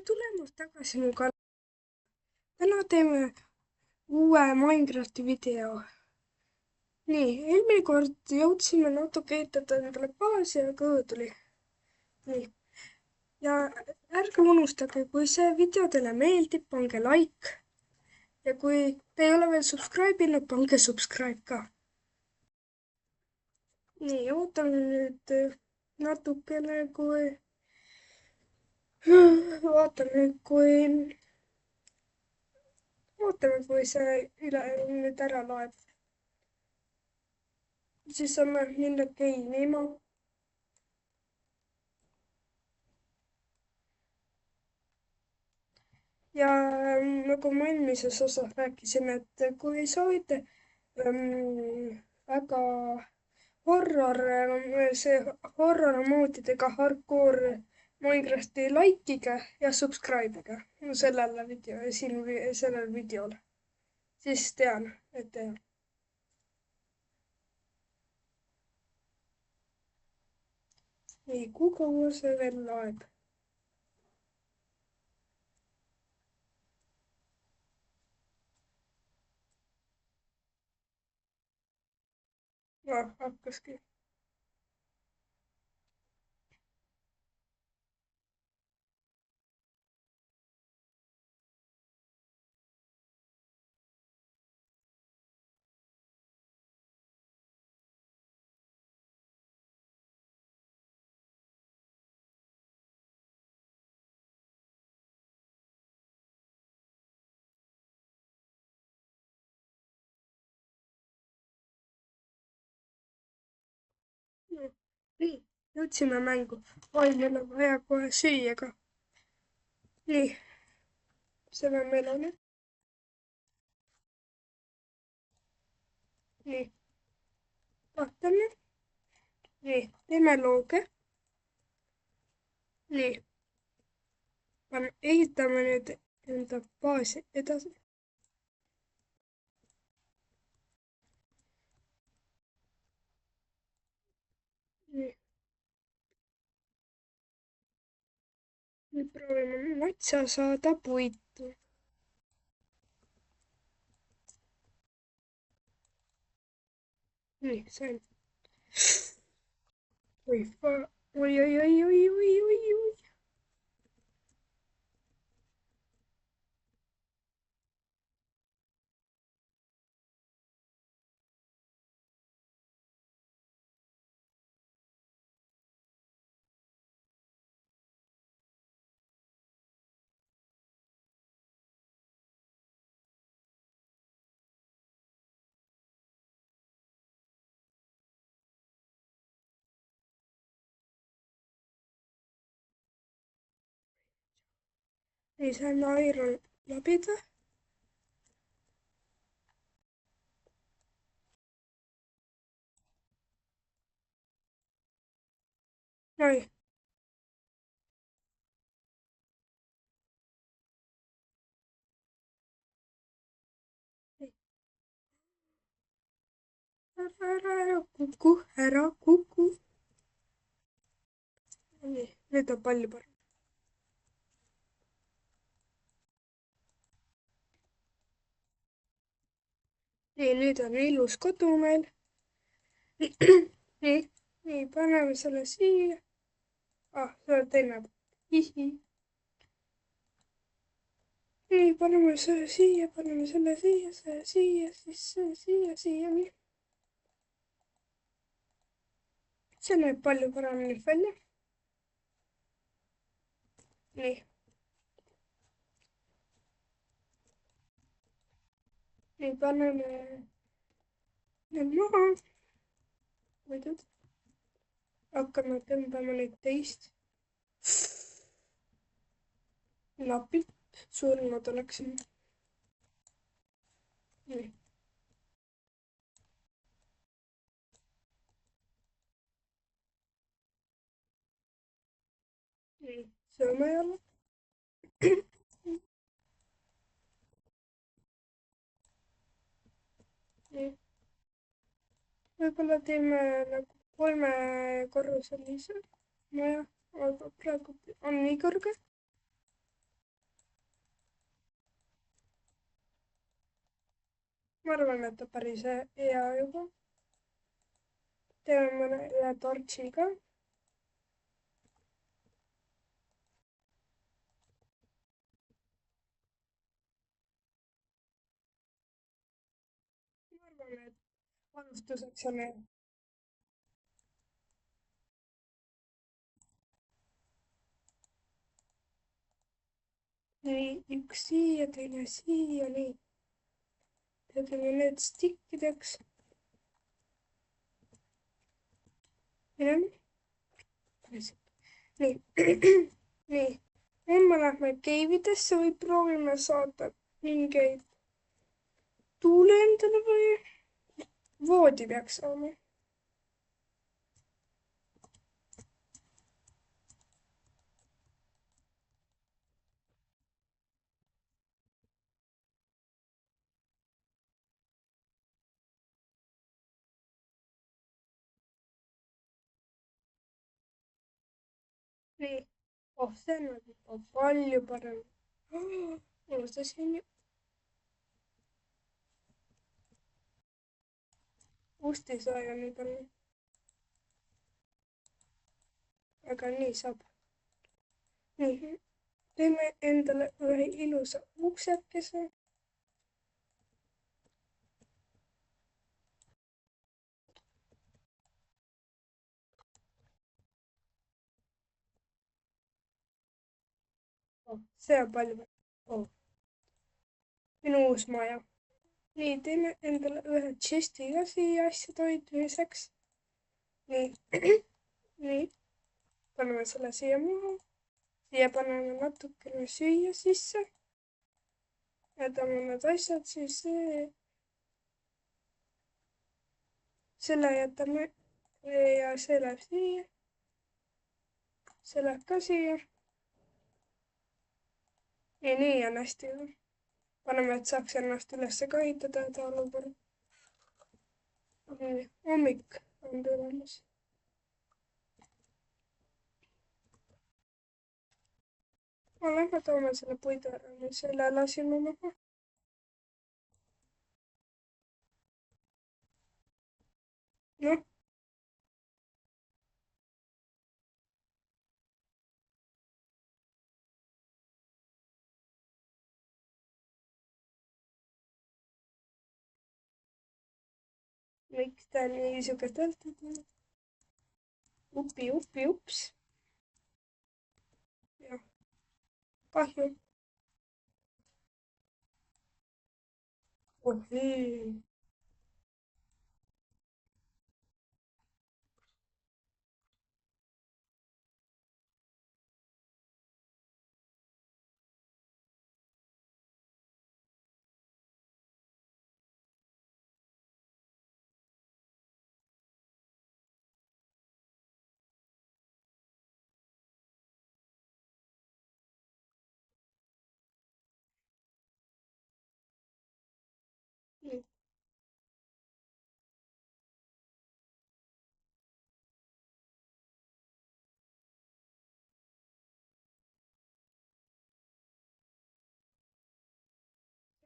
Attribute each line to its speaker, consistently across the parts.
Speaker 1: tulemast tagasi mu kanalile. täna teeme uue Minecrafti video. nii, eelmine kord jõudsime natuke ehitada endale baasi ja kõhu tuli. nii, ja ärge unustage, kui see video teile meeldib, pange like. ja kui te ei ole veel subscribe inud, pange subscribe ka. nii, ootame nüüd natukene, ootame, kui see nüüd ära loeb. siis saame minna geenima. ja nagu ma eelmises osas rääkisin, et kui soovite väga horror moodidega hardcore Minecrafti likeige ja subscribe'ige sellele videole. siis tean, et tean. nii, kui kaua see veel loeb? hakkaski. nii, jõudsime mängu. oi, meil on vaja kohe süüa ka. nii, selle meloni. nii, vaatame. nii, teeme looge. nii, ehitame nüüd enda baasi edasi. nii, nüüd proovime metsa saada puitu. nii, sain. oi, oi, oi, oi, oi, oi, oi, oi. nii, sain iron labida. nii, ära kuku, ära kuku. nii, nüüd on palju parem. nii, nüüd on ilus kodu meil. nii, nii, paneme selle siia. see on teine. nii, paneme selle siia, paneme selle siia, siis selle siia, nii. see näeb palju paremini välja. nii. nii, paneme need maha. muidugi. hakkame tõmbama neid teist. napilt surnud oleksime. nii. nii, sööme jälle. nii. võib-olla teeme nagu 3-korruselise maja, aga praegu on nii kõrge. ma arvan, et ta päris hea juba. teeme mõne ühe tortsi ka. ma arvan, et alustuseks on hea. nii, üks siia, teine siia, nii. tegime need stikkideks. nii. nii, nüüd me lähme keividesse või proovime saada mingeid tuule endale või voodi peaks saama. nii, oh, see on juba palju parem. unustasin ju. ust ei saa ju nii palju. aga nii saab. nii, teeme endale ühe ilusa uksekese. oh, see on palju oh. minu uus maja. nii, teeme endale ühe tšesti ka siia asjade hoidmiseks. nii nii, paneme selle siia maha. siia paneme natukene süüa sisse. jätame need asjad siis. selle jätame ja see läheb siia. see läheb ka siia. ja nii on hästi hea. paneme, et saaks ennast üles ka ehitada hädaolukorra. hommik on tulemas. lähme toome selle puidu ära, mis selle lasime maha. noh, miks ta niisugust tehtud on? ups. jah, kahju. oh ei.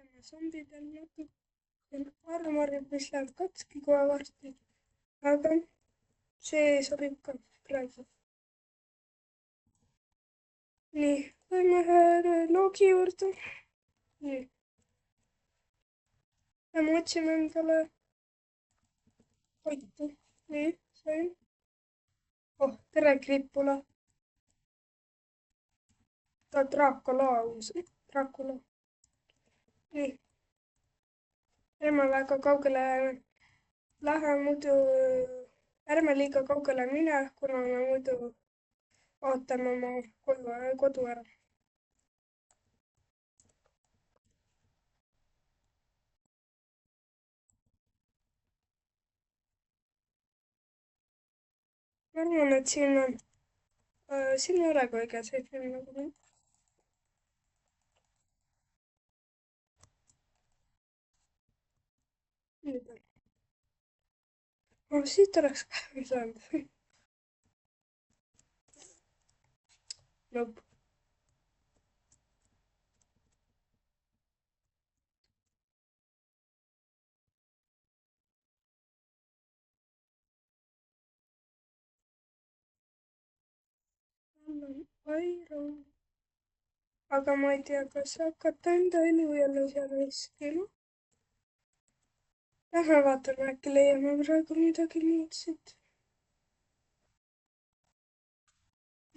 Speaker 1: teeme zombidel natukene armorit, mis läheb katki kohe varsti. aga see sobib ka praegu. nii, lähme ühe loogi juurde. nii, lähme otsime endale toitu. nii, sain. oh, tere, Kripula. ta on Dracula uus. Dracula. nii, ärme väga kaugele lähe, muidu ärme liiga kaugele mine, kuna me muidu ootame oma kodu ära. ma arvan, et siin ei ole kõige see film nagu mind. nüüd on. siit oleks ka saanud. Nope. Iron. aga ma ei tea, kas hakata enda elu jälle seal riskima. Lähme vaatame, äkki leiame praegu midagi muud siit.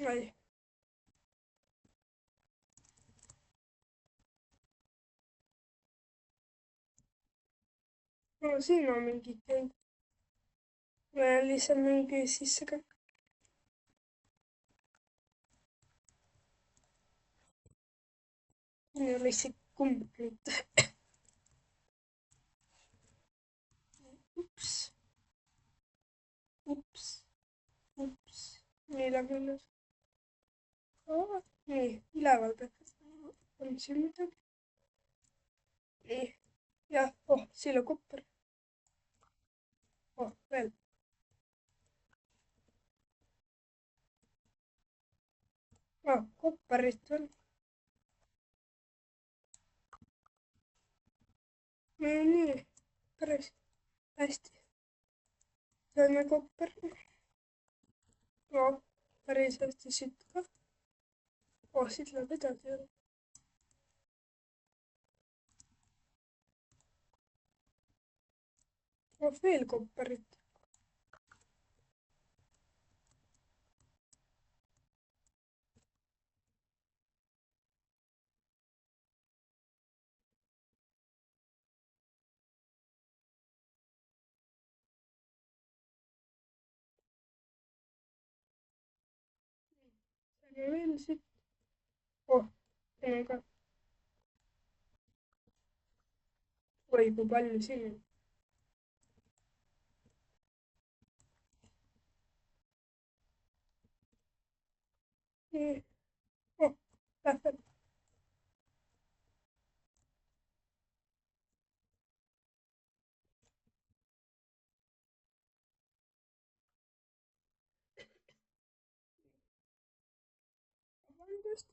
Speaker 1: ai, no siin on mingi käib. lihtsalt mingi sisse ka. siin ei ole isegi kumbrit. ups, ups, ups. nii lähme üles. nii, üleval peaks. on siin midagi? nii, jah, oh, sillakopper. oh, veel. oh, kopparit veel. no nii, päris hästi. saime kopper. no, päris hästi siit ka. oh, siit läheb edasi. oh, veel kopparit. saime veel siit. oh, siin on ka. oi, kui palju siin on. nii, oh, lähme. vabandust.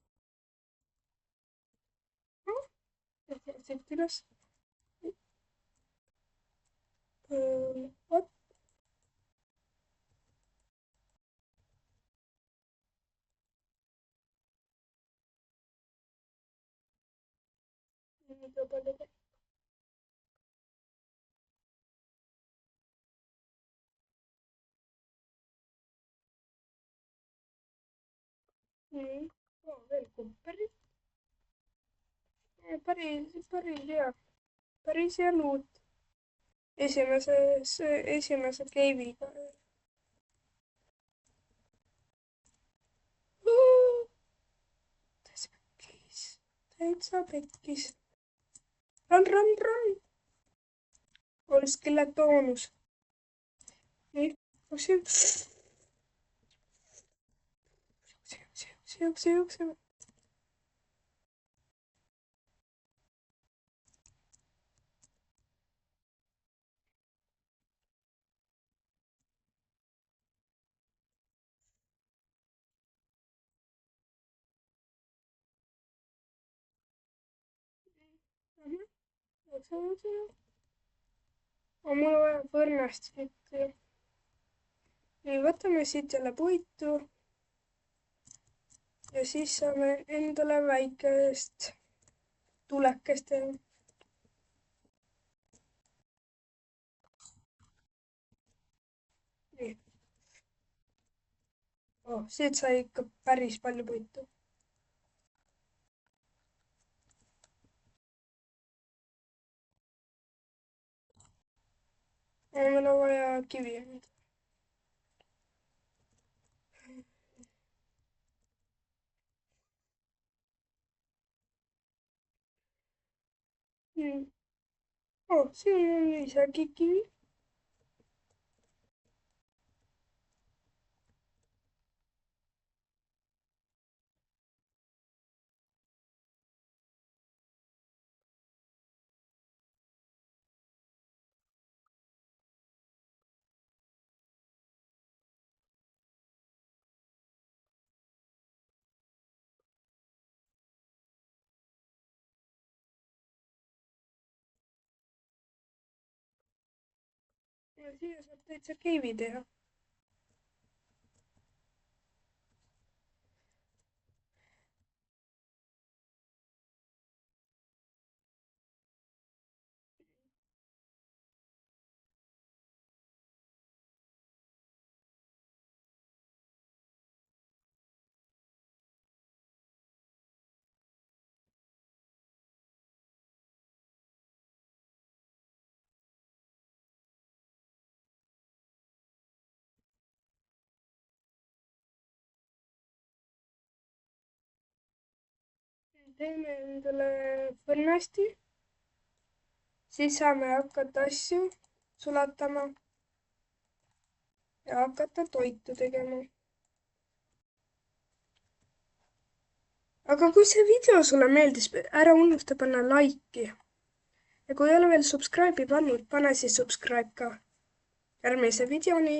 Speaker 1: noh, siit üles. vot. nii palju. nii, oh, veel kopperit. päris hea, päris hea luut. esimese cave'iga. täitsa pekkis, täitsa pekkis. run. oli skeletoonus. nii, jookse. aga mul on vaja põrnast siit. nii, võtame siit jälle puitu. ja siis saame endale väikest tulekest teha. nii oh,, siit sai ikka päris palju puitu. meil on vaja kivi. oh, siin on isegi kivi. ja siia saab täitsa kivi teha. teeme endale põnnasti, siis saame hakata asju sulatama ja hakata toitu tegema. aga kui see video sulle meeldis, ära unusta panna like'i. ja kui ei ole veel subscribe'i pannud, pane siis subscribe ka. järgmise videoni.